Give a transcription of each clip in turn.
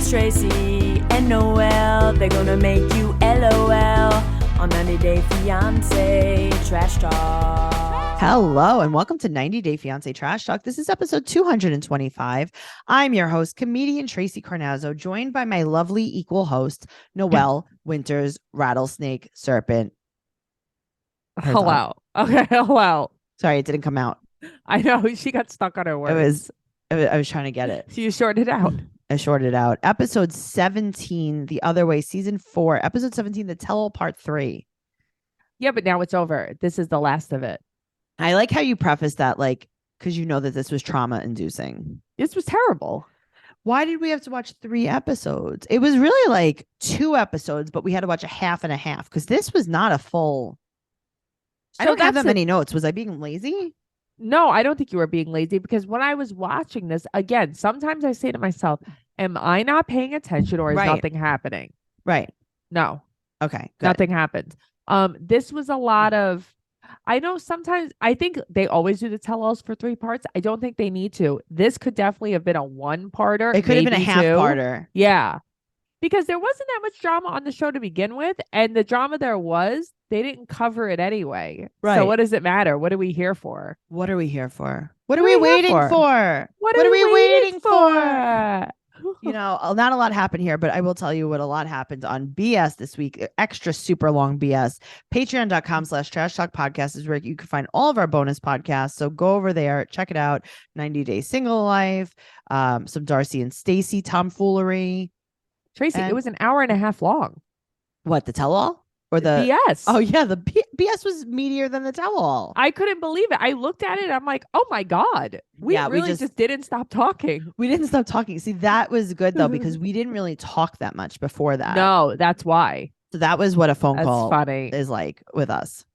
It's Tracey and Noelle. They're gonna make you LOL on 90 Day Fiance Trash Talk. Hello and welcome to 90 Day Fiance Trash Talk. This is episode 225. I'm your host, comedian Tracey Carnazzo, joined by my lovely equal host, Noelle Winters, Rattlesnake Serpent. Herzog. Hello. Okay, hello. Sorry, it didn't come out. I know she got stuck on her words. I was trying to get it. So you shorted it out. I shorted it out. Episode 17, The Other Way, season 4, episode 17, The Tell All Part 3. Yeah, but now it's over. This is the last of it. I like how you preface that, like, because you know that this was trauma inducing. This was terrible. Why did we have to watch 3 episodes? It was really like 2 episodes, but we had to watch a half and a half because this was not a full. I don't have that many notes. Was I being lazy? No, I don't think you were being lazy because when I was watching this, again, sometimes I say to myself, am I not paying attention or is nothing happening? Right. No. Okay. Good. Nothing happened. This was a lot of, I know sometimes, I think they always do the tell-alls for 3 parts. I don't think they need to. This could definitely have been a 1-parter. It could have been a half-parter. Yeah. Because there wasn't that much drama on the show to begin with. And the drama there was, they didn't cover it anyway. Right. So what does it matter? What are we here for? What are we here for? What are we waiting for? What are we waiting for? You know, not a lot happened here, but I will tell you what a lot happened on BS this week. Extra super long BS. Patreon.com/Trash Talk Podcast is where you can find all of our bonus podcasts. So go over there, check it out. 90 Day Single Life, some Darcy and Stacy tomfoolery. Tracey, it was an hour and a half long. What, the tell-all? Or the BS? Oh, yeah. The BS was meatier than the tell-all. I couldn't believe it. I looked at it. I'm like, oh, my God. We just didn't stop talking. We didn't stop talking. See, that was good, though, because we didn't really talk that much before that. No, that's why. So that was what a phone call funny. Is like with us.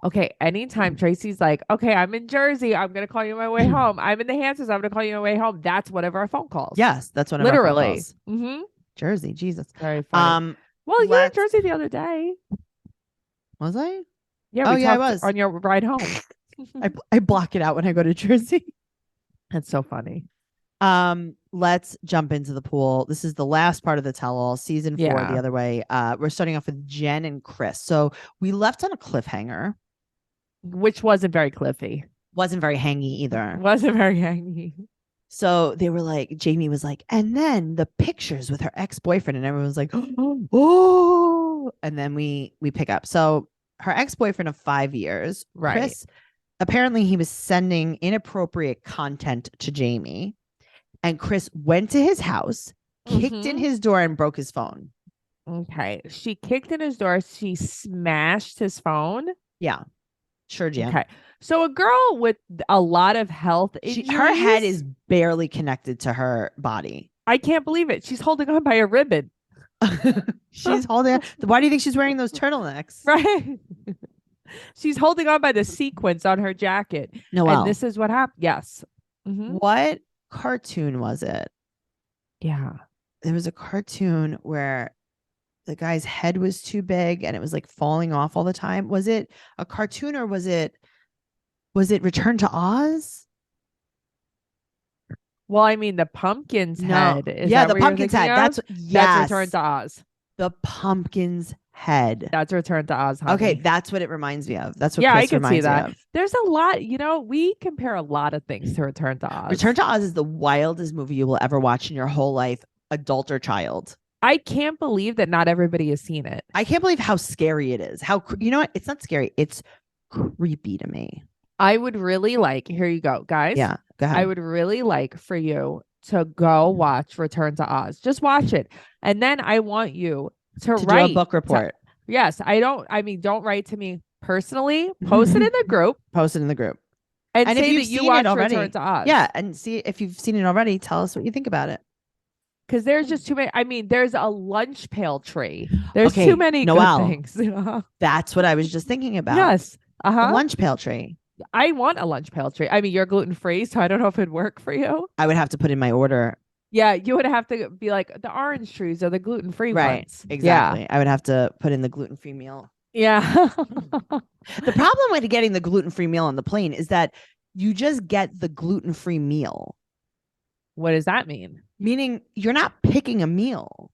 Okay. Anytime Tracy's like, okay, I'm in Jersey. I'm going to call you on my way home. I'm in the Hamptons. I'm going to call you on my way home. That's one of our phone calls. Yes. That's one of our phone calls. Mm-hmm. Jersey. Jesus. Very funny. Well, you were in Jersey the other day. Was I? Yeah. I was. On your ride home. I block it out when I go to Jersey. That's so funny. Let's jump into the pool. This is the last part of the tell-all, season 4, The Other Way. We're starting off with Jen and Chris. So we left on a cliffhanger. Which wasn't very cliffy. Wasn't very hangy either. Wasn't very hangy. So they were like, Jamie was like, and then the pictures with her ex-boyfriend, and everyone was like, oh, and then we pick up. So her ex-boyfriend of 5 years, right? Chris, apparently he was sending inappropriate content to Jamie, and Chris went to his house, kicked in his door, and broke his phone. Okay, she kicked in his door. She smashed his phone. Yeah, sure, Jan. Okay. So a girl with a lot of health injuries, her head is barely connected to her body. I can't believe it. She's holding on by a ribbon. She's holding on. Why do you think she's wearing those turtlenecks? Right. She's holding on by the sequins on her jacket. Noelle. And this is what happened. Yes. Mm-hmm. What cartoon was it? Yeah. There was a cartoon where the guy's head was too big and it was like falling off all the time. Was it a cartoon or was it Return to Oz? Well, I mean, the pumpkin's head. Is the pumpkin's head. That's Return to Oz. The pumpkin's head. That's Return to Oz. Honey. Okay, that's what it reminds me of. That's what Chris I can see that. There's a lot, we compare a lot of things to Return to Oz. Return to Oz is the wildest movie you will ever watch in your whole life, adult or child. I can't believe that not everybody has seen it. I can't believe how scary it is. How, you know what? It's not scary. It's creepy to me. I would really like, here you go, guys. Yeah, go ahead. I would really like for you to go watch Return to Oz. Just watch it. And then I want you to write do a book report. Yes. Don't write to me personally. Post it in the group. Post it in the group. And say that you watched Return to Oz. Yeah. And see if you've seen it already, tell us what you think about it. Because there's just too many. I mean, there's a lunch pail tree. There's too many good things. That's what I was just thinking about. Yes. The lunch pail tree. I want a lunch pail tree. I mean, you're gluten-free, so I don't know if it'd work for you. I would have to put in my order. Yeah, you would have to be like, the orange trees are the gluten-free ones. Exactly. Yeah. I would have to put in the gluten-free meal. Yeah. The problem with getting the gluten-free meal on the plane is that you just get the gluten-free meal. What does that mean? Meaning you're not picking a meal.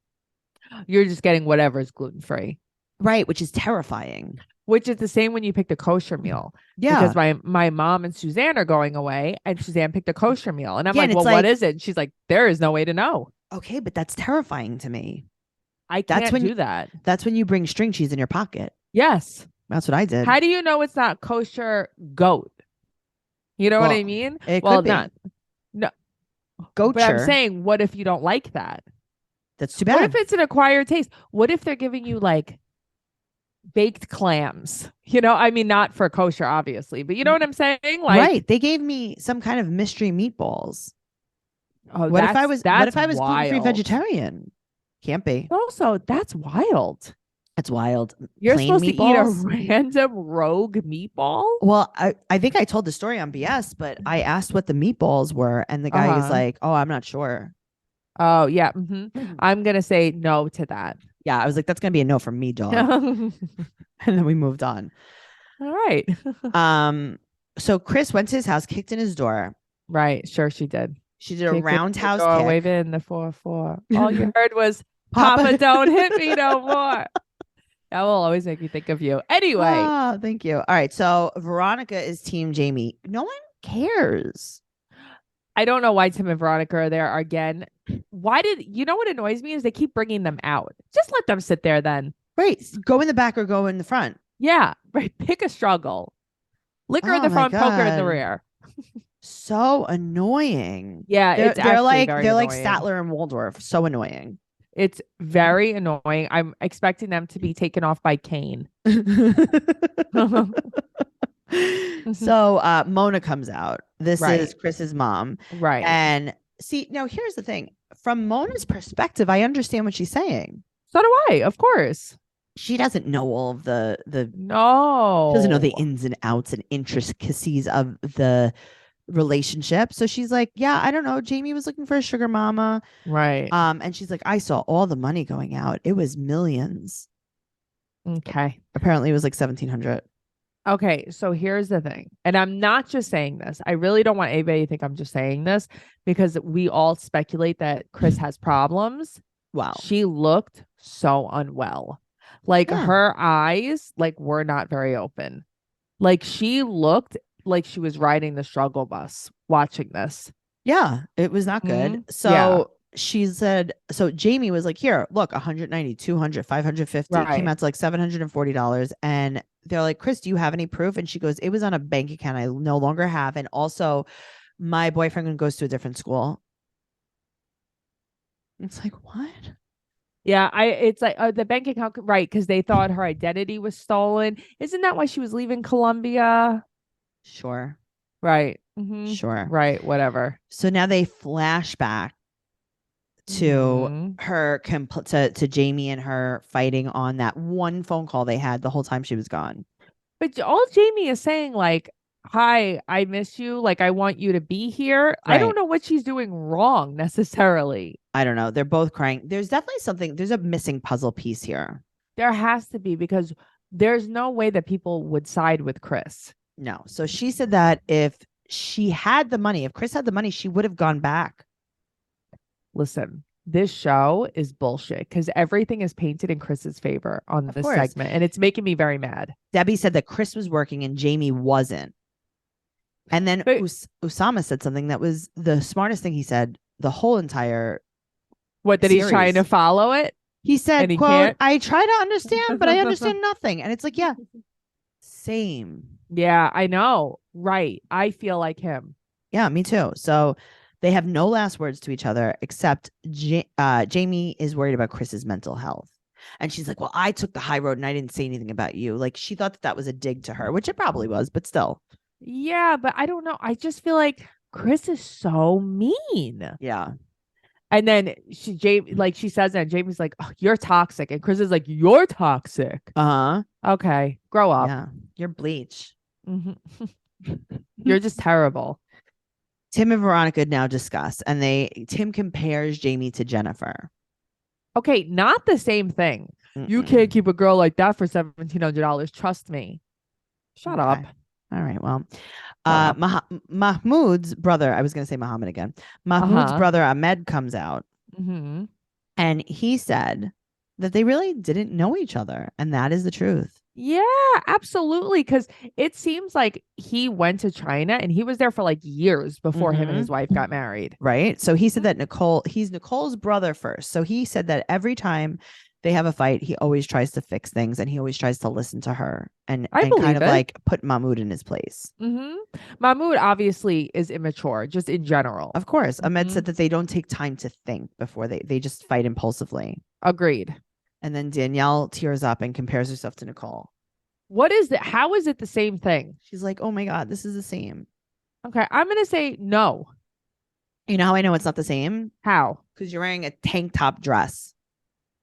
You're just getting whatever is gluten-free. Right, which is terrifying. Which is the same when you picked a kosher meal. Yeah. Because my mom and Suzanne are going away and Suzanne picked a kosher meal. And I'm Yeah, like, and well, it's what like- is it? And she's like, there is no way to know. Okay, but that's terrifying to me. I That's can't when do that. That's when you bring string cheese in your pocket. Yes. That's what I did. How do you know it's not kosher goat? You know what I Well, mean? it Well, could be. no. Goat But I'm sure. saying, what if you don't like that? That's too What bad. if it's an acquired taste? What if they're giving you like baked clams? You know, I mean, not for kosher, obviously, but you know what I'm saying? Like, Right. They gave me some kind of mystery meatballs. oh, What if I was that's gluten-free wild. vegetarian? Can't be. Also, that's wild. That's wild. You're Plain supposed to eat a meatballs? random rogue meatball? Well, I think I told the story on BS, but I asked what the meatballs were, and the guy is like, "Oh, I'm not sure." Oh, yeah. I'm going to say no to that. Yeah, I was like, "That's gonna be a no from me, dog." And then we moved on. All right. So Chris went to his house, kicked in his door. Right. Sure, she did. She did a Kicked in the roundhouse door, kick. wave in the 4-4. All you heard was, Papa, don't hit me no more. That will always make me think of you. Anyway. Ah, thank you. All right. So Veronica is team Jamie. No one cares. I don't know why Tim and Veronica are there again. Why you know what annoys me is they keep bringing them out. Just let them sit there then. Right. Go in the back or go in the front. Yeah. Right. Pick a struggle. Liquor in Oh the my front, poker in the God. rear. So annoying. Yeah. They're It's actually like very they're like annoying. Statler and Waldorf. So annoying. It's very annoying. I'm expecting them to be taken off by Kane. So Mona comes out. This Right. is Chris's mom. Right. And see, now here's the thing. From Mona's perspective, I understand what she's saying. So do I, of course. She doesn't know all of the No. she doesn't know the ins and outs and intricacies of the relationship. So she's like, yeah, I don't know. Jamie was looking for a sugar mama. Right. And she's like, I saw all the money going out. It was millions. Okay. Apparently it was like 1,700. Okay. So here's the thing. And I'm not just saying this. I really don't want anybody to think I'm just saying this because we all speculate that Chris has problems. Wow. She looked so unwell. Like Yeah. her eyes were not very open. Like she looked like she was riding the struggle bus watching this. Yeah, it was not good. So Yeah. she said, so Jamie was like, here, look, 190, 200, 550. It came Right. out to like $740. And they're like, Chris, do you have any proof? And she goes, it was on a bank account I no longer have. And also my boyfriend goes to a different school. It's like, what? Yeah, it's like the bank account, right? Because they thought her identity was stolen. Isn't that why she was leaving Colombia? Sure. Right. Sure. Right. Whatever. So now they flash back to Mhm. her to Jamie and her fighting on that one phone call they had the whole time she was gone. But all Jamie is saying, like, hi, I miss you. Like, I want you to be here. I don't Right. know what she's doing wrong necessarily. I don't know. They're both crying. There's definitely there's a missing puzzle piece here. There has to be because there's no way that people would side with Chris. No. So she said that if she had the money, if Chris had the money, she would have gone back. Listen, this show is bullshit because everything is painted in Chris's favor on Of this course. segment. And it's making me very mad. Debbie said that Chris was working and Jamie wasn't. And then But- Usama said something that was the smartest thing he said the whole entire. What, that he's trying to Series. follow it? He said, And he quote, can't? I try to understand, but I understand nothing. And it's like, yeah, same. Yeah, I know. Right. I feel like him. Yeah, me too. So they have no last words to each other except Jamie is worried about Chris's mental health. And she's like, well, I took the high road and I didn't say anything about you. Like she thought that was a dig to her, which it probably was, but still. Yeah, but I don't know. I just feel like Chris is so mean. Yeah. And then she says that and Jamie's like, oh, you're toxic. And Chris is like, you're toxic. Uh-huh. Okay. Grow up. Yeah. You're bleach. Mhm. You're just terrible. Tim and Veronica now discuss, and Tim compares Jamie to Jennifer. Okay, not the same thing. You Mm-mm. can't keep a girl like that for $1,700. Trust me. Shut up. Okay. All right. Well, Wow. Mahmoud's brother, I was going to say Muhammad again. Mahmoud's Uh-huh. brother Ahmed comes out Hmm. and he said that they really didn't know each other. And that is the truth. Yeah, absolutely. Because it seems like he went to China and he was there for like years before him and his wife got married. Right. So he said Mhm. that he's Nicole's brother first. So he said that every time they have a fight, he always tries to fix things and he always tries to listen to her I and kind believe of it. like put Mahmoud in his place. Hmm. Mahmoud obviously is immature, just in general. Of course, Ahmed Mhm. said that they don't take time to think before they just fight impulsively. Agreed. And then Danielle tears up and compares herself to Nicole. What is it? How is it the same thing? She's like, "Oh my God, this is the same." Okay, I'm gonna say no. You know how I know it's not the same? How? Because you're wearing a tank top dress.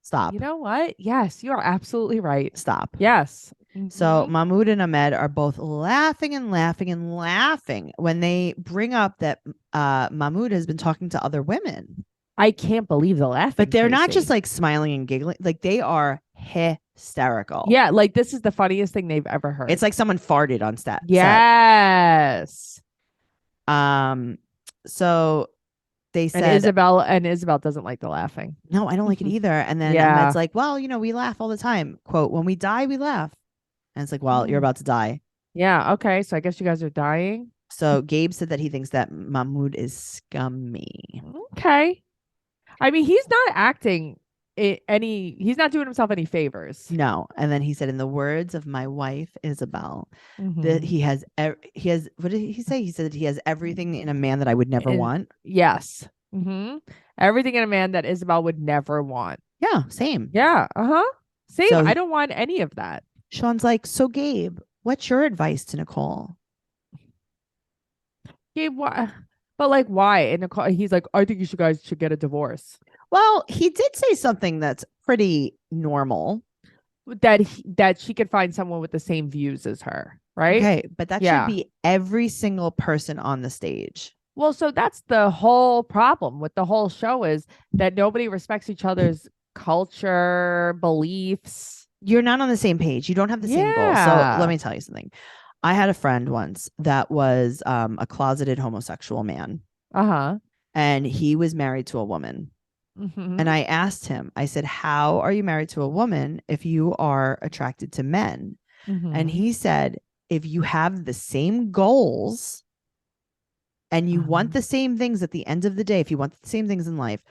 Stop. You know what? Yes, you are absolutely right. Stop. Yes. So Mhm. Mahmoud and Ahmed are both laughing and laughing and laughing when they bring up that Mahmoud has been talking to other women. I can't believe the laughing. But they're not just Tracey. like smiling and giggling, like they are hysterical. Yeah, like this is the funniest thing they've ever heard. It's like someone farted on set. Yes. So they And said, Isabel doesn't like the laughing. no, I don't like it either. And then Yeah. Ahmed's like, well, we laugh all the time. Quote, when we die, we laugh. And it's like, well, you're about to die. Yeah. Okay. So I guess you guys are dying. So Gabe said that he thinks that Mahmoud is scummy. Okay. I mean, he's not acting he's not doing himself any favors. No. And then he said, in the words of my wife, Isabel, that Mhm. he has, what did he say? He said that he has everything in a man that I would never want. Yes. Everything in a man that Isabel would never want. Yeah, same. Yeah. Uh-huh. Same. So I don't want any of that. Sean's like, so Gabe, what's your advice to Nicole? Gabe, why? But like, why? And Nicole, he's like, I think you guys should get a divorce. Well, he did say something that's pretty normal. That she could find someone with the same views as her, right? Okay, but that should be every single person on the stage. Well, so that's the whole problem with the whole show is that nobody respects each other's culture, beliefs. You're not on the same page. You don't have the same goal. So let me tell you something. I had a friend once that was a closeted homosexual man. Uh-huh. And he was married to a woman. And I asked him, I said, how are you married to a woman if you are attracted to men? And he said, if you have the same goals and you want the same things at the end of the day, if you want the same things in life,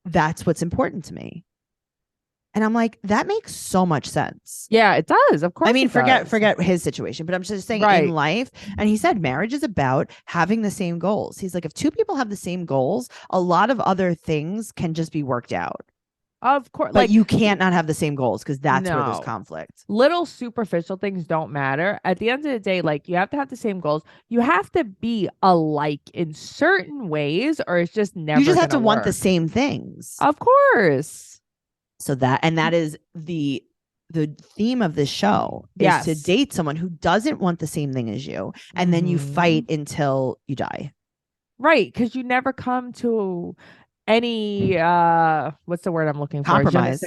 that's what's important to me. And I'm like, that makes so much sense. Yeah, it does. Of course. I mean, forget his situation, but I'm just saying in life. And he said marriage is about having the same goals. He's like, if two people have the same goals, a lot of other things can just be worked out. Of course. But you can't not have the same goals because that's where there's conflict. Little superficial things don't matter. At the end of the day, like you have to have the same goals. You have to be alike in certain ways, or it's just never. You just have to want the same things. Of course. So that is the theme of this show is to date someone who doesn't want the same thing as you, and then you fight until you die. Right, because you never come to any what's the word I'm looking for? Compromise.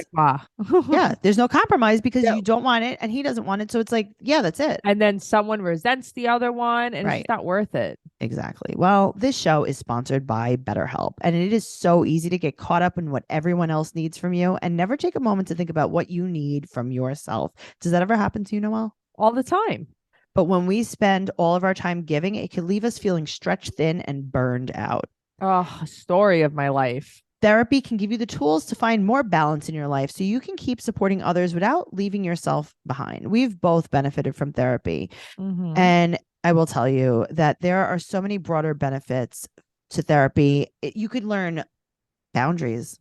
Yeah, there's no compromise because you don't want it and he doesn't want it. So it's like, yeah, that's it. And then someone resents the other one and it's just not worth it. Exactly. Well, this show is sponsored by BetterHelp, and it is so easy to get caught up in what everyone else needs from you and never take a moment to think about what you need from yourself. Does that ever happen to you, Noelle? All the time. But when we spend all of our time giving, it can leave us feeling stretched thin and burned out. Oh, story of my life. Therapy can give you the tools to find more balance in your life so you can keep supporting others without leaving yourself behind. We've both benefited from therapy. And I will tell you that there are so many broader benefits to therapy. You could learn boundaries,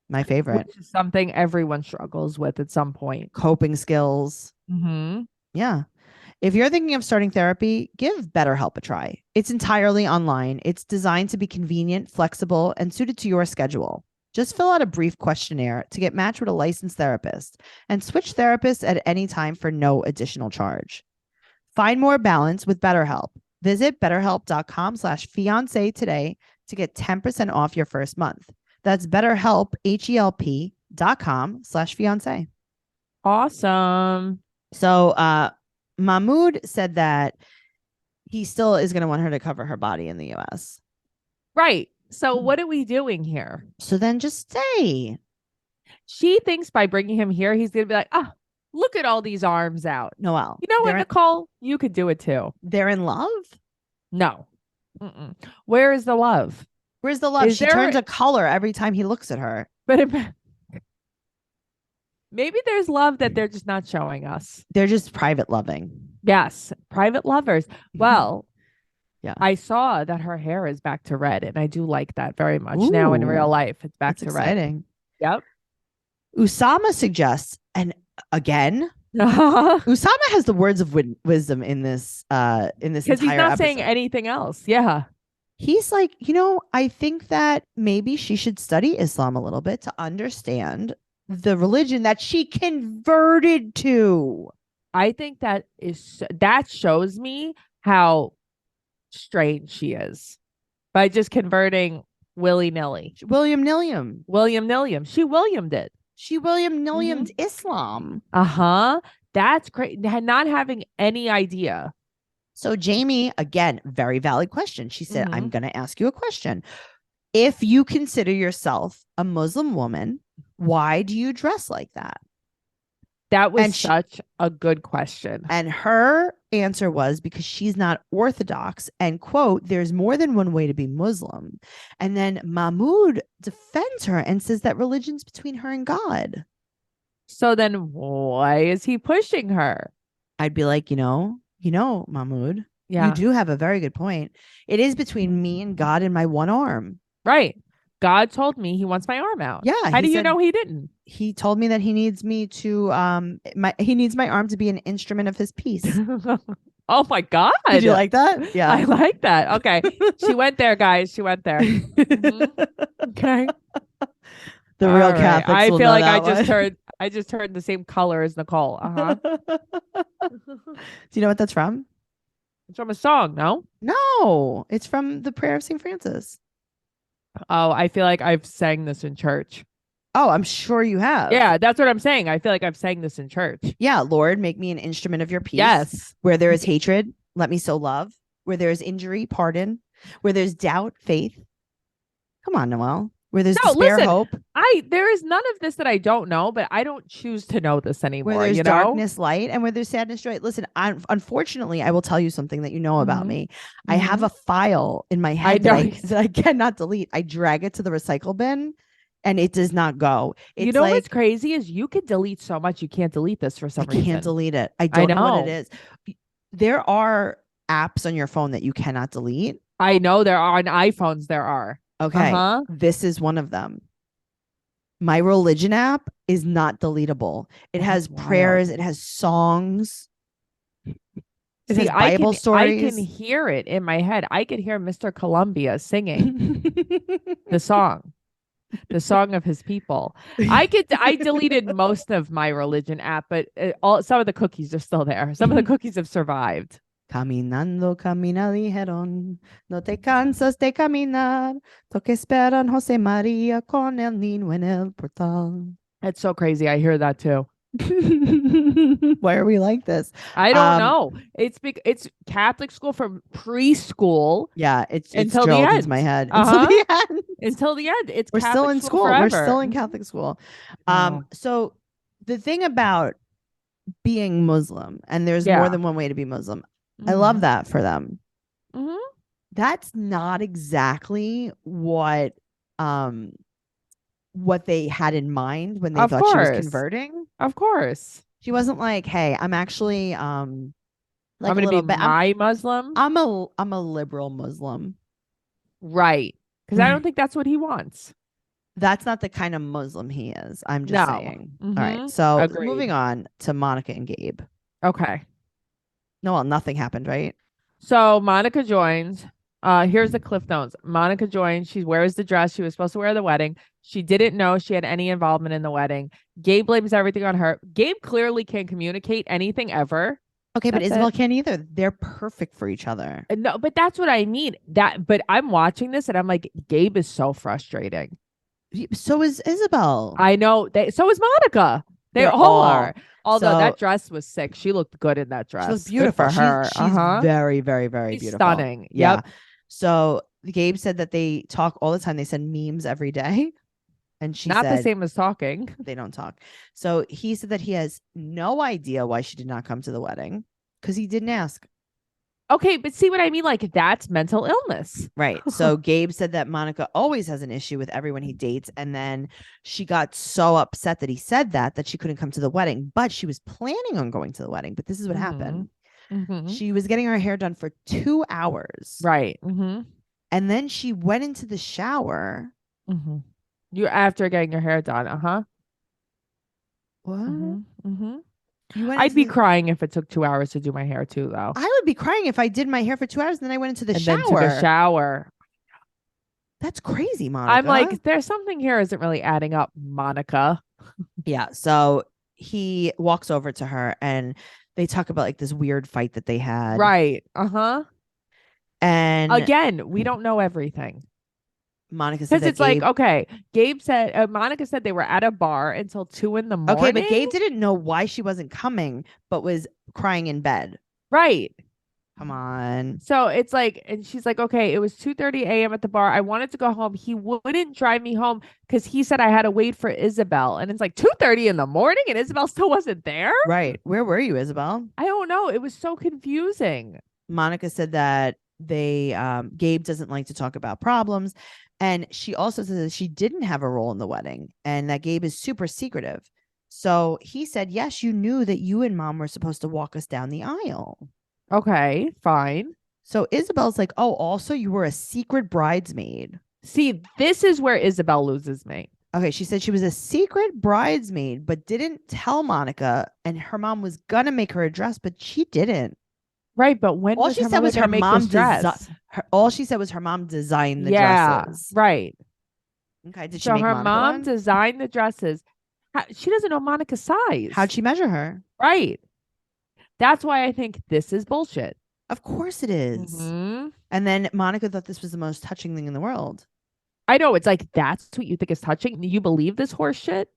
my favorite. Which is something everyone struggles with at some point. Coping skills. Yeah. If you're thinking of starting therapy, give BetterHelp a try. It's entirely online. It's designed to be convenient, flexible, and suited to your schedule. Just fill out a brief questionnaire to get matched with a licensed therapist and switch therapists at any time for no additional charge. Find more balance with BetterHelp. Visit betterhelp.com /fiance today to get 10% off your first month. That's BetterHelp, HELP.com /fiance. Awesome. So, Mahmoud said that he still is going to want her to cover her body in the US. Right. So what are we doing here? So then just stay. She thinks by bringing him here, he's going to be like, oh, look at all these arms out. Noelle. You know what, they're Nicole? You could do it too. They're in love? No. Mm-mm. Where is the love? Where's the love? Is She there turns a- a color every time he looks at her. But maybe there's love that they're just not showing us. They're just private loving. Yes. Private lovers. Well, yeah. I saw that her hair is back to red, and I do like that very much now in Ooh, real life. It's back That's to red. exciting. Yep. Usama suggests, and again, Because Usama has the words of wisdom in this entire he's not episode. saying anything else. Yeah. He's like, I think that maybe she should study Islam a little bit to understand the religion that she converted to. I think that shows me how strange she is by just converting willy-nilly. William Nilliam. She Williamed it. She William Nilliamed Islam. Uh-huh. That's great. Not having any idea. So Jamie, again, very valid question. She said, I'm Mhm. going to ask you a question. If you consider yourself a Muslim woman, why do you dress like that? That was And such a good question. And her answer was because she's not Orthodox and, quote, there's more than one way to be Muslim. And then Mahmoud defends her and says that religion's between her and God. So then why is he pushing her? I'd be like, Mahmoud, Yeah. you do have a very good point. It is between me and God and my one arm. Right. God told me he wants my arm out. Yeah. How do you know he didn't? He told me that he needs me to he needs my arm to be an instrument of his peace. Oh my God. Did you like that? Yeah. I like that. Okay. She went there, guys. She went there. Mhm. Okay. The All real right. Catholics. I will feel know like that I just heard the same color as Nicole. Uh-huh. Do you know what that's from? It's from a song, no? No, it's from the Prayer of St. Francis. Oh, I feel like I've sang this in church. Oh, I'm sure you have. Yeah, that's what I'm saying. I feel like I've sang this in church. Yeah, Lord, make me an instrument of your peace. Yes. Where there is hatred, let me sow love. Where there is injury, pardon. Where there's doubt, faith. Come on, Noelle. Where there's despair, listen, hope. There is none of this that I don't know, but I don't choose to know this anymore. Where there's you know? darkness, light, and where there's sadness, joy. Listen, unfortunately, I will tell you something that you know about me. I have a file in my head that I cannot delete. I drag it to the recycle bin, and it does not go. It's you know what's crazy is you could delete so much, you can't delete this for some reason. I can't delete it. I don't know what it is. There are apps on your phone that you cannot delete. I know there are on iPhones. There are. Okay. This is one of them. My religion app is not deletable. It has prayers. It has songs. It has Bible stories. I can hear it in my head. I could hear Mr. Columbia singing the song of his people. I deleted most of my religion app, but some of the cookies are still there. Some of the cookies have survived. Caminando, camina dijeron, no te cansas de caminar, toque esperan Jose María con el niño en el portal. That's so crazy. I hear that too. Why are we like this? I don't know. It's Catholic school from preschool. Yeah, it's until drilled the end. into my head. Uh-huh. Until the end. Until the end. We're Catholic still in school. forever. We're still in Catholic school. So the thing about being Muslim, and there's more than one way to be Muslim. I love that for them. Mm-hmm. That's not exactly what they had in mind when they thought she was converting. Of course. She wasn't like, hey, I'm actually like I'm gonna be Muslim. I'm a liberal Muslim. Right. Because I don't think that's what he wants. That's not the kind of Muslim he is. I'm just saying. Mm-hmm. All right. So Agreed. Moving on to Monica and Gabe. Okay. No, well, nothing happened, right? So Monica joins. Here's the cliff notes. Monica joins. She wears the dress she was supposed to wear at the wedding. She didn't know she had any involvement in the wedding. Gabe blames everything on her. Gabe clearly can't communicate anything ever. Okay, but Isabel can't either. They're perfect for each other. No, but that's what I mean. But I'm watching this and I'm like, Gabe is so frustrating. So is Isabel. I know. So is Monica. They They're all are. Although So- that dress was sick. She looked good in that dress. She looked Good beautiful. for her. She's very, very, very She's beautiful. stunning. Yeah. Yep. So Gabe said that they talk all the time. They send memes every day. And she Not said the same as talking. they don't talk. So he said that he has no idea why she did not come to the wedding because he didn't ask. Okay, but see what I mean? Like that's mental illness. Right. So Gabe said that Monica always has an issue with everyone he dates. And then she got so upset that he said that she couldn't come to the wedding, but she was planning on going to the wedding. But this is what happened. She was getting her hair done for 2 hours. Right. And then she went into the shower. You after getting your hair done. What? You went I'd be crying if it took 2 hours to do my hair too, though. I would be crying if I did my hair for 2 hours and then I went into the shower. Then took a shower. That's crazy, Monica. I'm like, there's something here isn't really adding up, Monica. Yeah. So he walks over to her and they talk about like this weird fight that they had. Right. And again, we don't know everything. Monica said because it's Gabe, like, okay, Gabe said, Monica said they were at a bar until 2 a.m. Okay, but Gabe didn't know why she wasn't coming, but was crying in bed. Right. Come on. So it's like, and she's like, okay, it was 2:30 a.m. at the bar. I wanted to go home. He wouldn't drive me home because he said I had to wait for Isabel. And it's like 2:30 in the morning and Isabel still wasn't there. Right. Where were you, Isabel? I don't know. It was so confusing. Monica said that Gabe doesn't like to talk about problems. And she also said that she didn't have a role in the wedding and that Gabe is super secretive. So he said, yes, you knew that you and mom were supposed to walk us down the aisle. Okay, fine. So Isabel's like, oh, also you were a secret bridesmaid. See, this is where Isabel loses me. Okay, she said she was a secret bridesmaid, but didn't tell Monica, and her mom was gonna make her a dress, but she didn't. Right, but when all she said was her mom all she said was her mom designed the dresses. Right. Okay, did she so make her Monica mom one? designed the dresses. She doesn't know Monica's size. How'd she measure her? Right. That's why I think this is bullshit. Of course it is. And then Monica thought this was the most touching thing in the world. I know. It's like, that's what you think is touching? You believe this horse shit?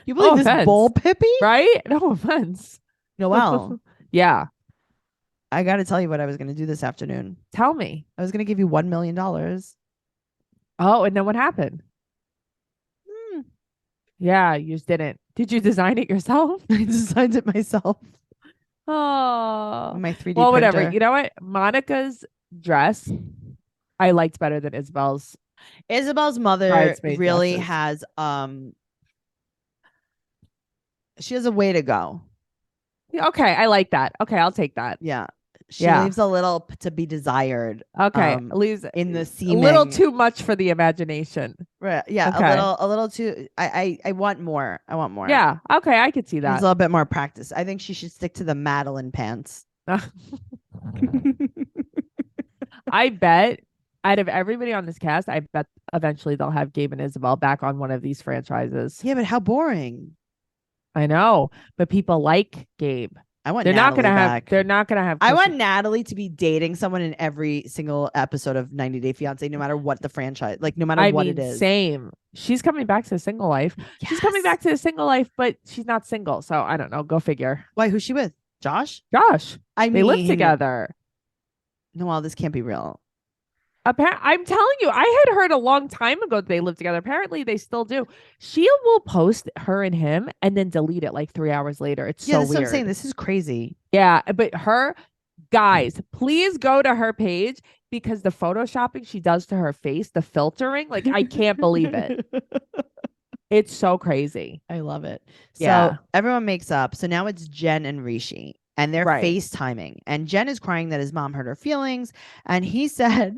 You believe this bull pippy? Right? No offense. Noelle. Yeah. I got to tell you what I was going to do this afternoon. Tell me. I was going to give you $1 million. Oh, and then what happened? Yeah, you just didn't. Did you design it yourself? I designed it myself. Oh, my 3D well, printer. whatever. You know what? Monica's dress, I liked better than Isabel's. Isabel's mother Bridesmaid really dresses. has she has a way to go. Okay, I like that. Okay, I'll take that. Yeah. She leaves a little to be desired. Okay, leaves in the a seeming. little too much for the imagination. Right. Yeah, okay. a little too. I want more. I want more. Yeah. Okay, I could see that. There's a little bit more practice. I think she should stick to the Madeline pants. I bet out of everybody on this cast, I bet eventually they'll have Gabe and Isabel back on one of these franchises. Yeah, but how boring. I know, but people like Gabe. I want. They're Natalie not gonna back. have. They're not gonna have. I want Natalie to be dating someone in every single episode of 90 Day Fiance, no matter what the franchise, like no matter what it is. Same. She's coming back to the single life. Yes. She's coming back to the single life, but she's not single. So I don't know. Go figure. Why? Who's she with? Josh? Josh. I mean, they live together. Noelle, this can't be real. I'm telling you, I had heard a long time ago that they live together. Apparently, they still do. She will post her and him and then delete it like 3 hours later. It's so that's weird. what I'm saying. This is crazy. Yeah, but guys, please go to her page because the photoshopping she does to her face, the filtering, like I can't believe it. It's so crazy. I love it. Yeah. So everyone makes up. So now it's Jen and Rishi, and they're FaceTiming. And Jen is crying that his mom hurt her feelings. And he said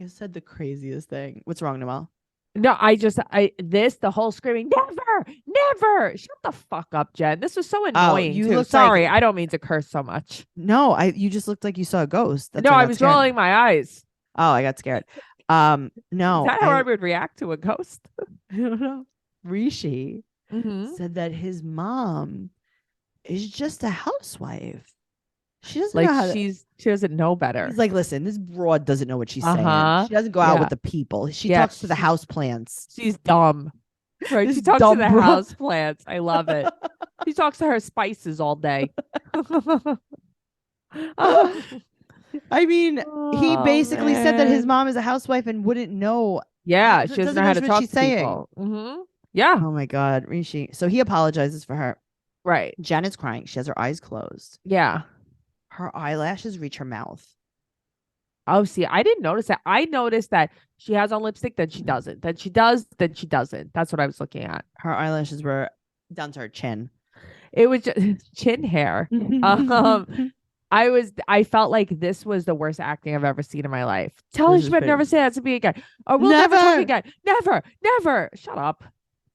the craziest thing. What's wrong, Noelle? No, the whole screaming, never. Shut the fuck up, Jen. This was so annoying. You too. look Sorry, like- I don't mean to curse so much. No, you just looked like you saw a ghost. That's No, why I got was scared. rolling my eyes. Oh, I got scared. No. Is that how I would react to a ghost? I don't know. Rishi Mm-hmm. said that his mom is just a housewife. She doesn't Like know how she doesn't know better. He's like, listen, this broad doesn't know what she's saying. Uh-huh. She doesn't go out Yeah. with the people. She Yeah, talks to the house plants. She's dumb. Right. She This talks to dumb the bro. house plants. I love it. She talks to her spices all day. I mean, he Oh, basically said that his man. mom is a housewife and wouldn't know. Yeah, she doesn't know how to what talk she's to saying. people. Yeah, Oh my God, Rishi. So he apologizes for her. right. Jen is crying. She has her eyes closed. Yeah. Her eyelashes reach her mouth. Oh, see, I didn't notice that. I noticed that she has on lipstick, then she doesn't. Then she does, then she doesn't. That's what I was looking at. Her eyelashes were down to her chin. It was just chin hair. I felt like this was the worst acting I've ever seen in my life. Tell her This she is better pretty- never say that to me again. Or we'll never talk Never. again. Never, never. Shut up.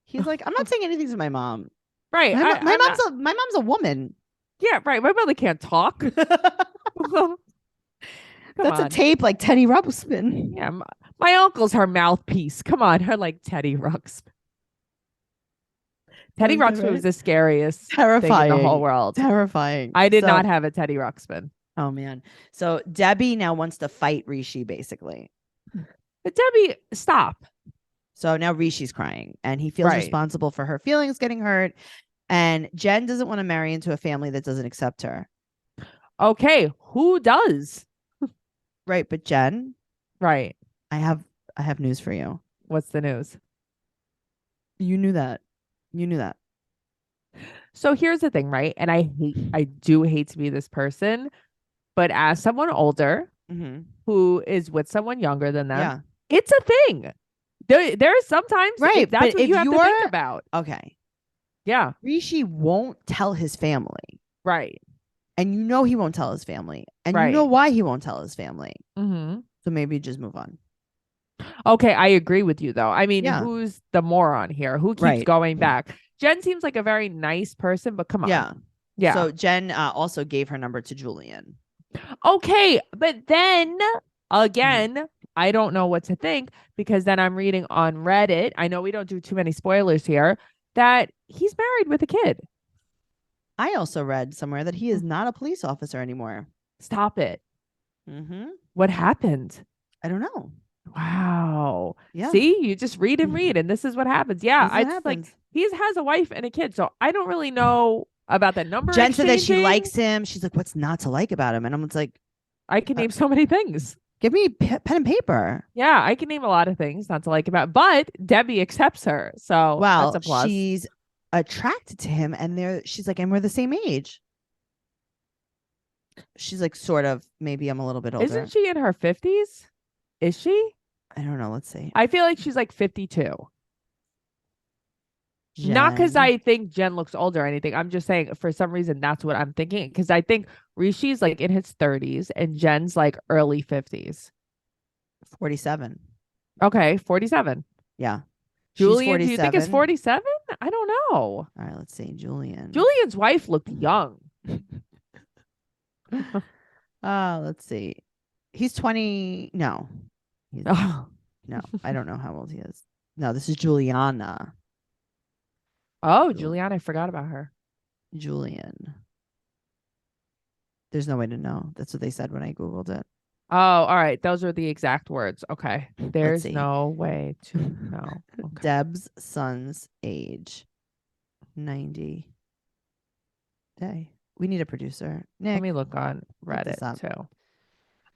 He's like, I'm not saying anything to my mom. Right. My I'm not- mom's a woman. yeah, right. My mother can't talk. Come That's on. a tape like Teddy Ruxpin. Yeah, my uncle's her mouthpiece. Come on, her like Teddy Ruxpin. Teddy Right? Ruxpin was the scariest thing in the Terrifying. whole world. Terrifying. I did So- not have a Teddy Ruxpin. Oh man. So Debbie now wants to fight Rishi basically. But Debbie, stop. So now Rishi's crying and he feels Right. responsible for her feelings getting hurt. And Jen doesn't want to marry into a family that doesn't accept her. Okay, who does? Right. But Jen, Right. I have news for you. What's the news? You knew that. You knew that. So here's the thing, right? And I do hate to be this person, but as someone older Mm-hmm. who is with someone younger than them, Yeah. it's a thing. There are sometimes Right, that's but what if you have to think you're- about. Okay. Yeah, Rishi won't tell his family. right. And you know he won't tell his family. And Right. you know why he won't tell his family. Mm-hmm. So maybe just move on. Okay, I agree with you though. I mean, Yeah. who's the moron here? Who keeps Right. going back? Jen seems like a very nice person, but come on. Yeah. Yeah. So Jen also gave her number to Julian. Okay, but then Mm-hmm. again, I don't know what to think because then I'm reading on Reddit. I know we don't do too many spoilers here that he's married with a kid. I also read somewhere that he is not a police officer anymore. Stop it. Mm-hmm. What happened? I don't know. Wow. Yeah. See, you just read and read, and this is what happens. Yeah, This is what I just like happens. he has a wife and a kid, so I don't really know about the number. Jen said that she exchanging. likes him. She's like, what's not to like about him? And I'm like, I can name so many things. give me pen and paper. Yeah, I can name a lot of things not to like about, but Debbie accepts her, so Well, that's a plus. she's attracted to him, and she's like, and we're the same age. She's like, sort of. Maybe I'm a little bit older. Isn't she in her 50s? Is she? I don't know. Let's see. I feel like she's like 52. Not because Jen. I think Jen looks older or anything. I'm just saying for some reason that's what I'm thinking. Because I think Rishi's like in his 30s and Jen's like early 50s. 47. Okay, 47. Yeah. She's Julian, do you think it's 47? 47? I don't know. All right, let's see. Julian. Julian's wife looked young. Let's see. He's 20. No. He's- Oh, No, I don't know how old he is. No, this is Juliana. Julian, I forgot about her. Julian. There's no way to know. That's what they said when I Googled it. Oh, all right. Those are the exact words. Okay. There's see. no way to know. Okay. Deb's son's age 90 day. We need a producer. Nick. Let me look on look this Reddit up. too.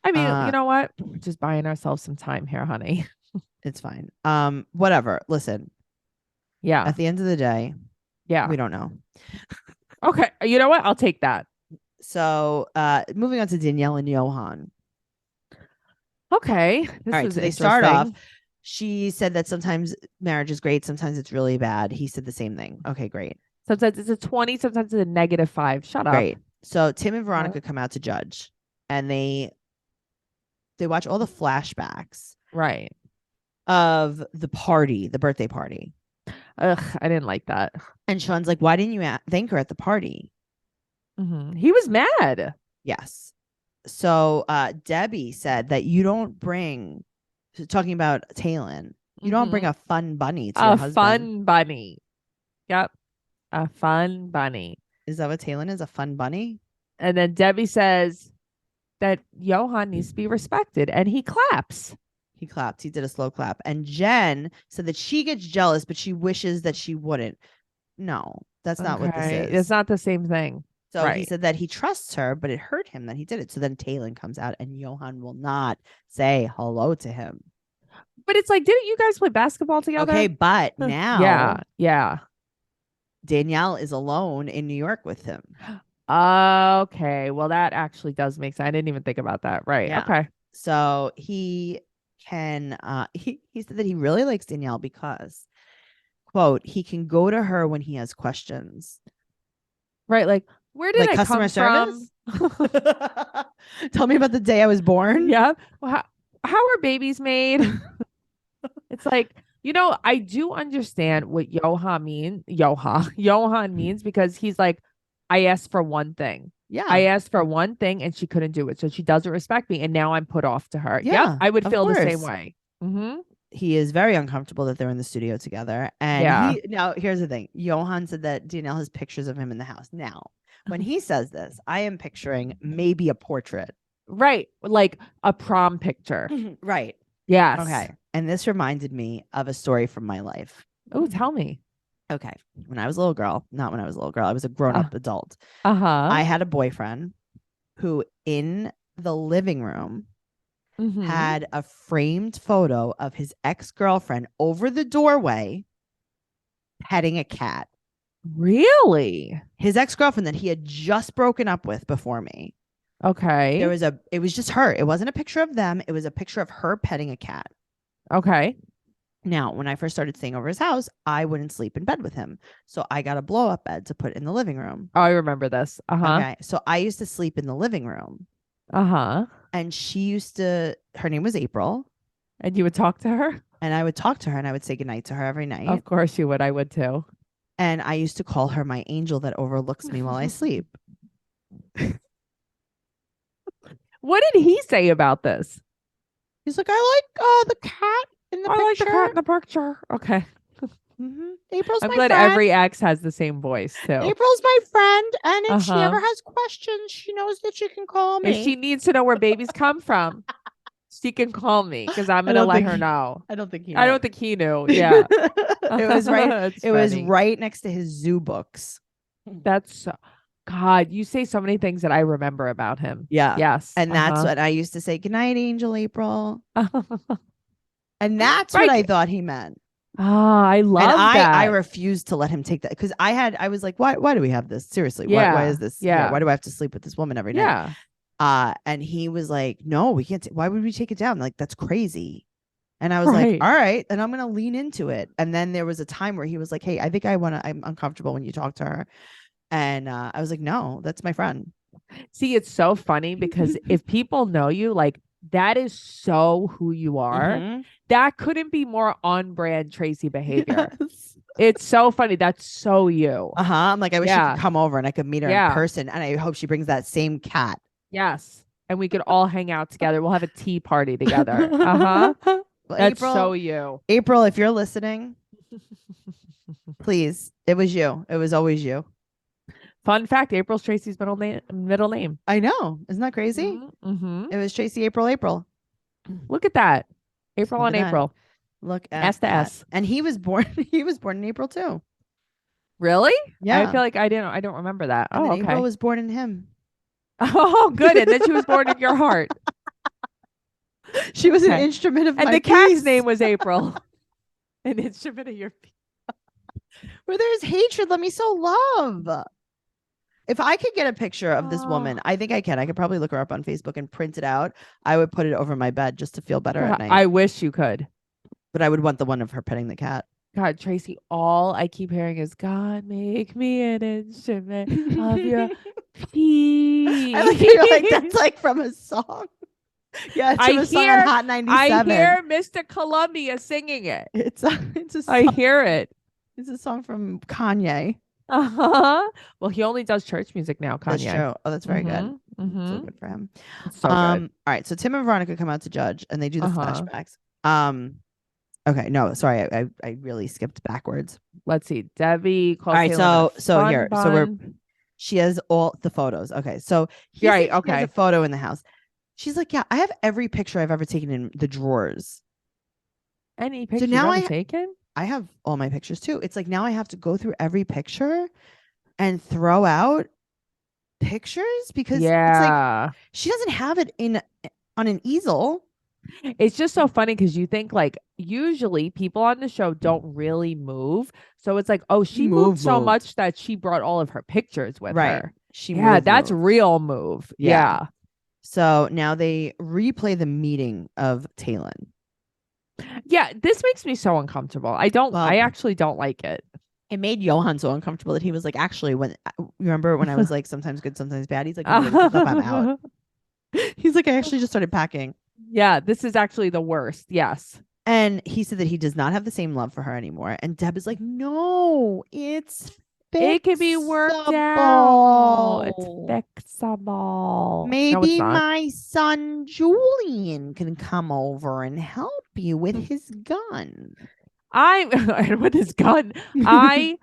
I mean, Uh, you know what? We're just buying ourselves some time here, honey. It's fine. Whatever. Listen, Yeah. at the end of the day, Yeah. we don't know. Okay. You know what? I'll take that. So moving on to Danielle and Yohan. Okay. This All right, was so they start off. interesting. She said that sometimes marriage is great, sometimes it's really bad. He said the same thing. Okay, great. Sometimes it's a 20, sometimes it's a -5. Shut up. Great. So Tim and Veronica come out to judge, and they watch all the flashbacks Right. of the party, the birthday party. Ugh, I didn't like that. And Sean's like, "Why didn't you thank her at the party?" He was mad. Yes. So Debbie said that you don't bring, talking about Talon, you don't bring a fun bunny to your A husband. fun bunny. Yep. A fun bunny. Is that what Talon is? A fun bunny? And then Debbie says that Yohan needs to be respected, and he claps. He clapped. He did a slow clap. And Jen said that she gets jealous, but she wishes that she wouldn't. No, that's not what this is. It's not the same thing. So he Right. said that he trusts her, but it hurt him that he did it. So then Taylor comes out and Yohan will not say hello to him. But it's like, didn't you guys play basketball together? Okay, but now Yeah. Danielle is alone in New York with him. Okay. Well, that actually does make sense. I didn't even think about that. Right. Yeah. Okay. So he can he said that he really likes Danielle because, quote, he can go to her when he has questions. Right. Like, where did Like I customer come service? Tell me about the day I was born. from? Yeah. Well, how are babies made? It's like, I do understand what Yohan means because he's like, I asked for one thing. Yeah. I asked for one thing and she couldn't do it. So she doesn't respect me. And now I'm put off to her. Yeah, Yep. I would of feel the same course. way. Mm-hmm. He is very uncomfortable that they're in the studio together. And Yeah. now here's the thing. Yohan said that Danielle has pictures of him in the house. Now, when he says this, I am picturing maybe a portrait. Right. Like a prom picture. Right. Yes. Okay. And this reminded me of a story from my life. Oh, tell me. Okay. When I was a little girl, not when I was a little girl, I was a grown-up adult. Uh-huh. I had a boyfriend who in the living room had a framed photo of his ex-girlfriend over the doorway petting a cat. Really? His ex-girlfriend that he had just broken up with before me. Okay. It was just her. It wasn't a picture of them. It was a picture of her petting a cat. Okay. Now, when I first started staying over his house, I wouldn't sleep in bed with him. So I got a blow-up bed to put in the living room. Oh, I remember this. Uh-huh. Okay. So I used to sleep in the living room. Uh-huh. And her name was April. And you would talk to her? And I would talk to her and I would say goodnight to her every night. Of course you would. I would too. And I used to call her my angel that overlooks me while I sleep. What did he say about this? He's like, I like the cat in the picture. like the cat in the picture. Okay. April's I'm my glad friend. every ex has the same voice too. April's my friend. And if she Uh-huh. ever has questions, she knows that she can call me. If she needs to know where babies come from, she can call me because I'm I gonna don't let think her he- know. I don't think he I don't think he knew. Yeah. It was right. That's It was funny. right next to his zoo books. That's so, God, you say so many things that I remember about him. Yeah. Yes. And that's what I used to say. Good night, Angel April. what And that's what I thought he meant. I love And that. I refused to let him take that because I was like, why do we have this? Seriously, why Yeah. is this? Yeah. Why do I have to sleep with this woman every night? Yeah. And he was like, no, we can't. Why would we take it down? Like, that's crazy. And I was Right. like, all right, then I'm going to lean into it. And then there was a time where he was like, hey, I think I'm uncomfortable when you talk to her. And I was like, no, that's my friend. See, it's so funny because if people know you, like that is so who you are. Mhm. That couldn't be more on brand Tracey behavior. Yes. It's so funny. That's so you. I'm like, I wish she Yeah. could come over and I could meet her Yeah. in person. And I hope she brings that same cat. Yes. And we could all hang out together. We'll have a tea party together. Uh-huh. Well, That's April, so you. April, if you're listening, please. It was you. It was always you. Fun fact, April's Tracey's middle name. I know. Isn't that crazy? Mm-hmm. It was Tracey, April. Look at that. April Look on at that. April. Look at S to that. S. And he was born in April too. Really? Yeah. I feel like I don't remember that. And Oh, then okay. April was born in him. Oh, good. And then she was born in your heart. She was an Okay. instrument of And my the cat's peace. name was April. An instrument of your peace. Where there's hatred, let me sow love. If I could get a picture of this woman, I think I can. I could probably look her up on Facebook and print it out. I would put it over my bed just to feel better at night. I wish you could. But I would want the one of her petting the cat. God, Tracey, all I keep hearing is God make me an instrument of your peace. I like how you're like, that's like from a song. Yeah, it's from a song on Hot 97. I hear Mr. Columbia singing it. It's a song. I hear it. It's a song from Kanye. Uh-huh. Well, he only does church music now, Kanye. That's true. Oh, that's very good. Mm-hmm. So good for him. So good. All right. So Tim and Veronica come out to judge and they do the flashbacks. Okay, no, sorry, I really skipped backwards. Let's see. Debbie calls All right, Taylor so fun here, bun. she has all the photos. Okay, so Right, she has okay. a photo in the house. She's like, yeah, I have every picture I've ever taken in the drawers. Any pictures now ever taken? I have all my pictures too. It's like now I have to go through every picture and throw out pictures because it's like Yeah. she doesn't have it on an easel. It's just so funny because you think like usually people on the show don't really move. So it's like, oh, she moved so much that she brought all of her pictures with her. She that's real move. Yeah. So now they replay the meeting of Talon. Yeah, this makes me so uncomfortable. I actually don't like it. It made Yohan so uncomfortable that he was like, actually, when remember when I was like sometimes good, sometimes bad? He's like, I'm out. He's like, I actually just started packing. Yeah, this is actually the worst. Yes. And he said that he does not have the same love for her anymore. And Deb is like, no, it's fixable. It can be worked out. It's fixable. Maybe my son Julian can come over and help you with his gun. With his gun. I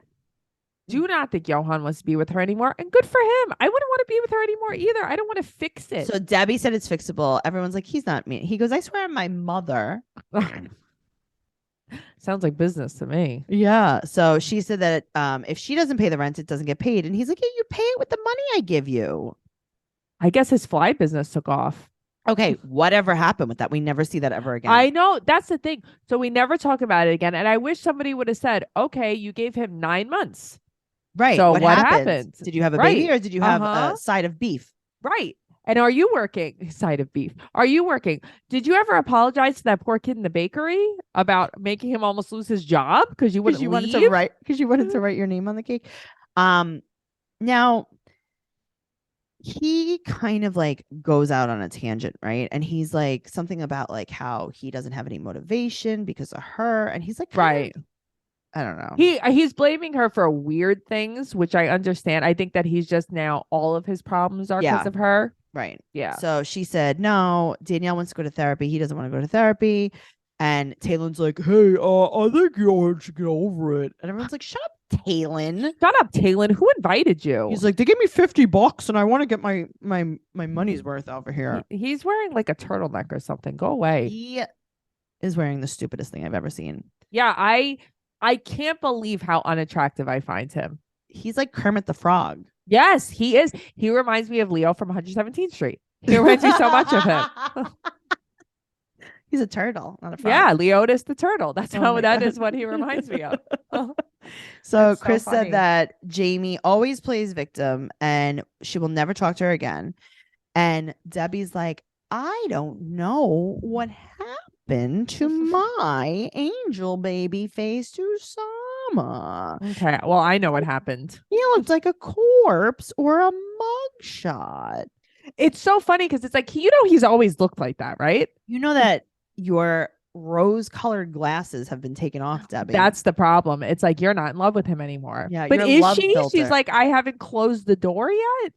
do not think Yohan wants to be with her anymore. And good for him. I wouldn't want to be with her anymore either. I don't want to fix it. So Debbie said it's fixable. Everyone's like, he's not me. He goes, I swear I'm my mother. Sounds like business to me. Yeah. So she said that if she doesn't pay the rent, it doesn't get paid. And he's like, yeah, you pay it with the money I give you. I guess his fly business took off. Okay. Whatever happened with that? We never see that ever again. I know. That's the thing. So we never talk about it again. And I wish somebody would have said, okay, you gave him 9 months. Right. So what happened? Did you have a baby or did you have a side of beef? Right. And are you working? Side of beef. Are you working? Did you ever apologize to that poor kid in the bakery about making him almost lose his job because you wouldn't wanted to write your name on the cake? Now he kind of like goes out on a tangent, right? And he's like something about like how he doesn't have any motivation because of her, and he's like, right. I don't know. He's blaming her for weird things, which I understand. I think that he's just now all of his problems are because of her. Right. Yeah. So she said, no, Danielle wants to go to therapy. He doesn't want to go to therapy. And Talon's like, hey, I think you should get over it. And everyone's like, shut up, Talon. Shut up, Talon. Who invited you? He's like, they gave me $50 and I want to get my money's worth over here. He's wearing like a turtleneck or something. Go away. He is wearing the stupidest thing I've ever seen. Yeah, I can't believe how unattractive I find him. He's like Kermit the Frog. Yes, he is. He reminds me of Leo from 117th Street. He reminds me so much of him. He's a turtle, not a frog. Yeah, Leotis the turtle. That's that is what he reminds me of. So Chris said that Jamie always plays victim and she will never talk to her again. And Debbie's like, I don't know what happened to my angel baby face to Sama. Okay, well, I know what happened. He looked like a corpse or a mugshot. It's so funny because it's like, he's always looked like that, right? You know that your rose-colored glasses have been taken off, Debbie. That's the problem. It's like you're not in love with him anymore. Yeah, but is she? She's like, I haven't closed the door yet.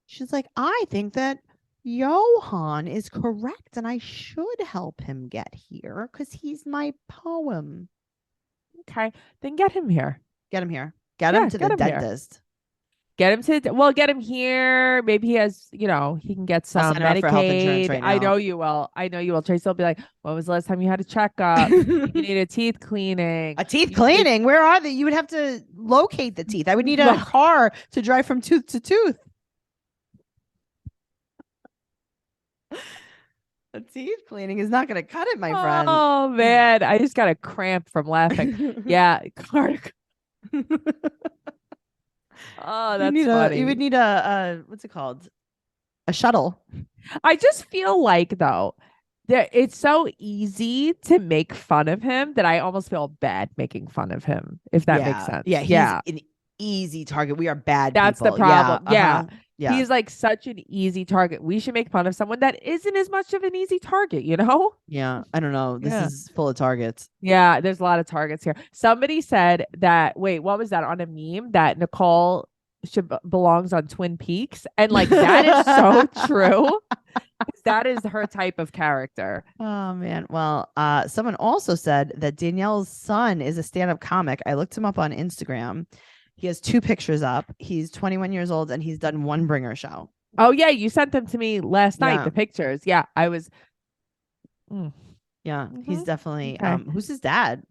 She's like, I think that Yohan is correct and I should help him get here because he's my poem. Okay, then get him here. Get him here. Get him to the dentist. Get him get him here. Maybe he has, he can get some Medicaid. Right, I know you will. Tracey will be like, when was the last time you had a checkup? You need a teeth cleaning. A teeth cleaning? Where are they? You would have to locate the teeth. I would need a car to drive from tooth to tooth. A teeth cleaning is not going to cut it, my friend. Oh, man. I just got a cramp from laughing. Yeah. Oh, that's funny. You would need a what's it called? A shuttle. I just feel like, though, that it's so easy to make fun of him that I almost feel bad making fun of him, if that makes sense. Yeah, he's an easy target. We are bad That's people. The problem. Yeah. Yeah. He's like such an easy target. We should make fun of someone that isn't as much of an easy target, Yeah. I don't know. This is full of targets. Yeah. There's a lot of targets here. Somebody said that, wait, what was that on a meme that Nicole belongs on Twin Peaks? And like, that is so true. That is her type of character. Oh, man. Well, someone also said that Danielle's son is a stand-up comic. I looked him up on Instagram. He has 2 pictures up. He's 21 years old and he's done one bringer show. Oh, yeah. You sent them to me last night, the pictures. Yeah. I was. Yeah, he's Mhm. definitely Okay. who's his dad?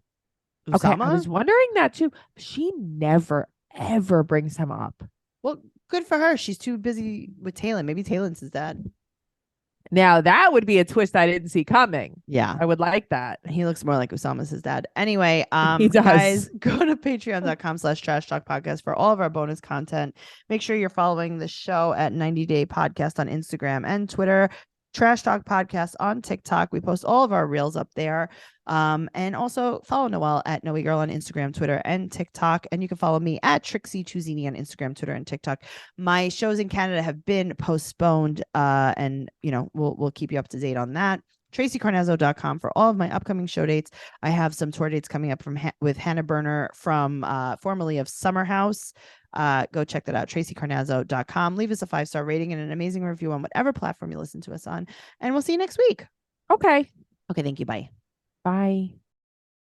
Okay, I Usama? was wondering that too. She never ever brings him up. Well, good for her. She's too busy with Talon. Maybe Talon's his dad. Now that would be a twist I didn't see coming. Yeah. I would like that. He looks more like Usama's his dad. Anyway, He does. guys, go to patreon.com/trash talk podcast for all of our bonus content. Make sure you're following the show at 90 Day Podcast on Instagram and Twitter. Trash Talk Podcast on TikTok. We post all of our reels up there. And also follow Noelle at Noe Girl on Instagram, Twitter, and TikTok. And you can follow me at Trixie Chuzini on Instagram, Twitter, and TikTok. My shows in Canada have been postponed. And we'll keep you up to date on that. TraceyCarnazzo.com for all of my upcoming show dates. I have some tour dates coming up with Hannah Berner from formerly of Summer House. Go check that out, TraceyCarnazzo.com. Leave us a 5-star rating and an amazing review on whatever platform you listen to us on. And we'll see you next week. Okay. Okay, thank you. Bye. Bye.